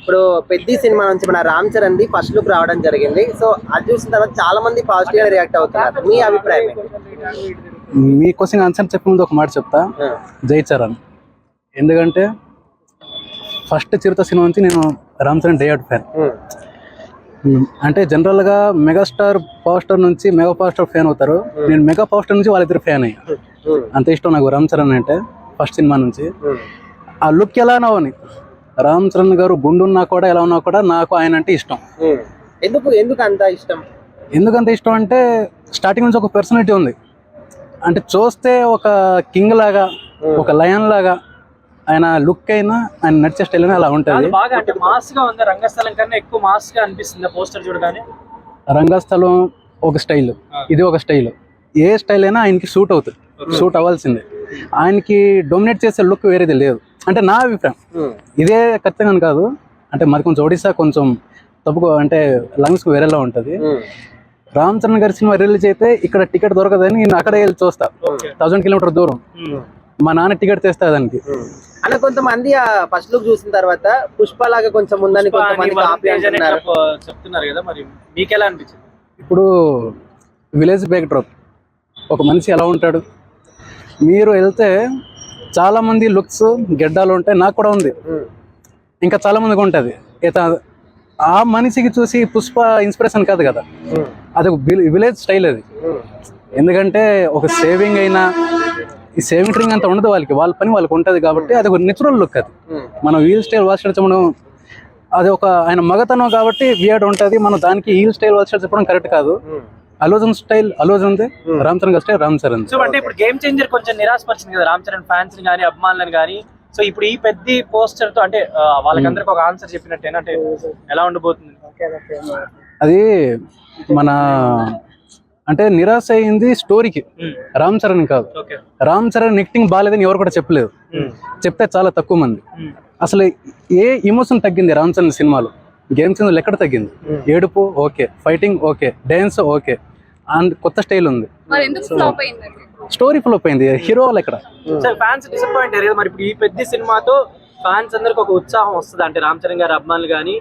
ఇప్పుడు పెద్ద సినిమా నుంచి మన Ram Charan the first look రావడం జరిగింది. సో అది చూసిన తర్వాత చాలా మంది పాజిటివ్ గా రియాక్ట్ అవుతున్నారు. మీ అభిప్రాయం ఏంటి? మీ క్వశ్చన్ ఆన్సర్ చెప్పే ముందు ఒక మాట చెప్తా. జై చరణ్. ఎందుకంటే ఫస్ట్ చిరుత సినిమా నుంచి నేను Ram Charan day out fan. అంటే జనరల్ గా మెగాస్టార్ పవర్ స్టార్ నుంచి మెగా పవర్ స్టార్ ఫ్యాన్ అవుతారు. నేను మెగా పవర్ స్టార్ నుంచి వాళ్ళిద్దరు ఫ్యాన్ అయ్యా. అంత ఇష్టం నాకు రామ్ చరణ్ అంటే ఫస్ట్ సినిమా నుంచి. ఆ లుక్ ఎలా నవ్వని రామ్ చరణ్ గారు గుండున్నా కూడా ఎలా ఉన్నా కూడా నాకు ఆయన అంటే ఇష్టం. ఎందుకు అంత ఇష్టం? ఎందుకంత ఇష్టం అంటే స్టార్టింగ్ నుంచి ఒక పర్సనాలిటీ ఉంది. అంటే చూస్తే ఒక కింగ్ లాగా, ఒక లయన్ లాగా ఆయన లుక్ అయినా ఆయన నడిచే స్టైల్ అయినా అలా ఉంటుంది. బాగా అంటే మాస్ గా ఉంది. రంగస్థలం కన్నా ఎక్కువ మాస్ గా అనిపిస్తుంది పోస్టర్ చూడగానే. రంగస్థలం ఒక స్టైల్, ఇది ఒక స్టైల్. ఏ స్టైల్ అయినా ఆయనకి సూట్ అవుతుంది, సూట్ అవ్వాల్సిందే. ఆయనకి డొమినేట్ చేసే లుక్ వేరేది లేదు అంటే నా అభిప్రాయం. ఇదే ఖచ్చితంగా కాదు, అంటే మరి కొంచెం ఒడిశా కొంచెం తప్పుకో అంటే లంగ్స్ వేరేలా ఉంటుంది. రామ్ చరణ్ గారి సినిమా రిలీజ్ అయితే ఇక్కడ టికెట్ దొరకదని నేను అక్కడే వెళ్ళి చూస్తా. 1000 కిలోమీటర్ దూరం మా నాన్న టికెట్ తెస్తా దానికి. అలా కొంతమంది ఆ ఫస్ట్ లుక్ చూసిన తర్వాత పుష్ప లాగా కొంచెం ఉందని కొంతమంది చెప్తున్నారు కదా, మరి మీకు ఎలా అనిపించింది? ఇప్పుడు విలేజ్ బ్యాక్ డ్రాప్ ఒక మనిషి ఎలా ఉంటాడు, మీరు వెళ్తే చాలా మంది లుక్స్ గెడ్డాలు ఉంటాయి, నాకు కూడా ఉంది, ఇంకా చాలా మందికి ఉంటుంది. ఆ మనిషికి చూసి పుష్ప ఇన్స్పిరేషన్ కాదు కదా, అది ఒక విలేజ్ స్టైల్ అది. ఎందుకంటే ఒక సేవింగ్ అయినా ఈ సేవింగ్ డ్రింక్ అంతా ఉండదు వాళ్ళకి, వాళ్ళ పని వాళ్ళకి ఉంటుంది కాబట్టి అది ఒక నేచురల్ లుక్. అది మనం హీల్ స్టైల్ వాచ్ చెప్పడం అది ఒక ఆయన మగతనం కాబట్టి వియర్డ్ ఉంటుంది. మనం దానికి హీల్ స్టైల్ వాచ్ చెప్పడం కరెక్ట్ కాదు. అలోజన్ స్టైల్ అలోజన్ ఉంది, రామ్ చరణ్ స్టైల్ రామ్ చరణ్. సో అంటే ఇప్పుడు గేమ్ చేంజర్ కొంచెం నిరాశపరిచింది కదా రామ్ చరణ్ ఫ్యాన్స్ ని కానీ అభిమానులను కానీ. సో ఇప్పుడు ఈ పెద్ద పోస్టర్ తో అంటే వాళ్ళకందరికి ఒక ఆన్సర్ చెప్పినట్టేనా, అంటే ఎలా ఉండబోతుంది? అది మన అంటే నిరాశ అయింది స్టోరీకి, రామ్ చరణ్ కాదు. రామ్ చరణ్ యాక్టింగ్ బాగాలేదని ఎవరు కూడా చెప్పలేదు, చెప్తే చాలా తక్కువ మంది. అసలు ఏ ఇమోషన్ తగ్గింది రామ్ చరణ్ సినిమాలో? గేమ్ చేంజర్ ఎక్కడ తగ్గింది? ఏడుపు okay, fighting okay, dance okay, and కొత్త స్టైల్ ఉంది. స్టోరీ ఫ్లాప్ అయింది, హీరో వాళ్ళు ఎక్కడ? ఫ్యాన్స్ డిసప్పాయింట్ అయ్యారు. మరి ఇప్పుడు ఈ పెద్ద సినిమాతో ఫ్యాన్స్ అందరికి ఒక ఉత్సాహం వస్తుంది అంటే రామ్ చరణ్ గారి అభిమానులు కానీ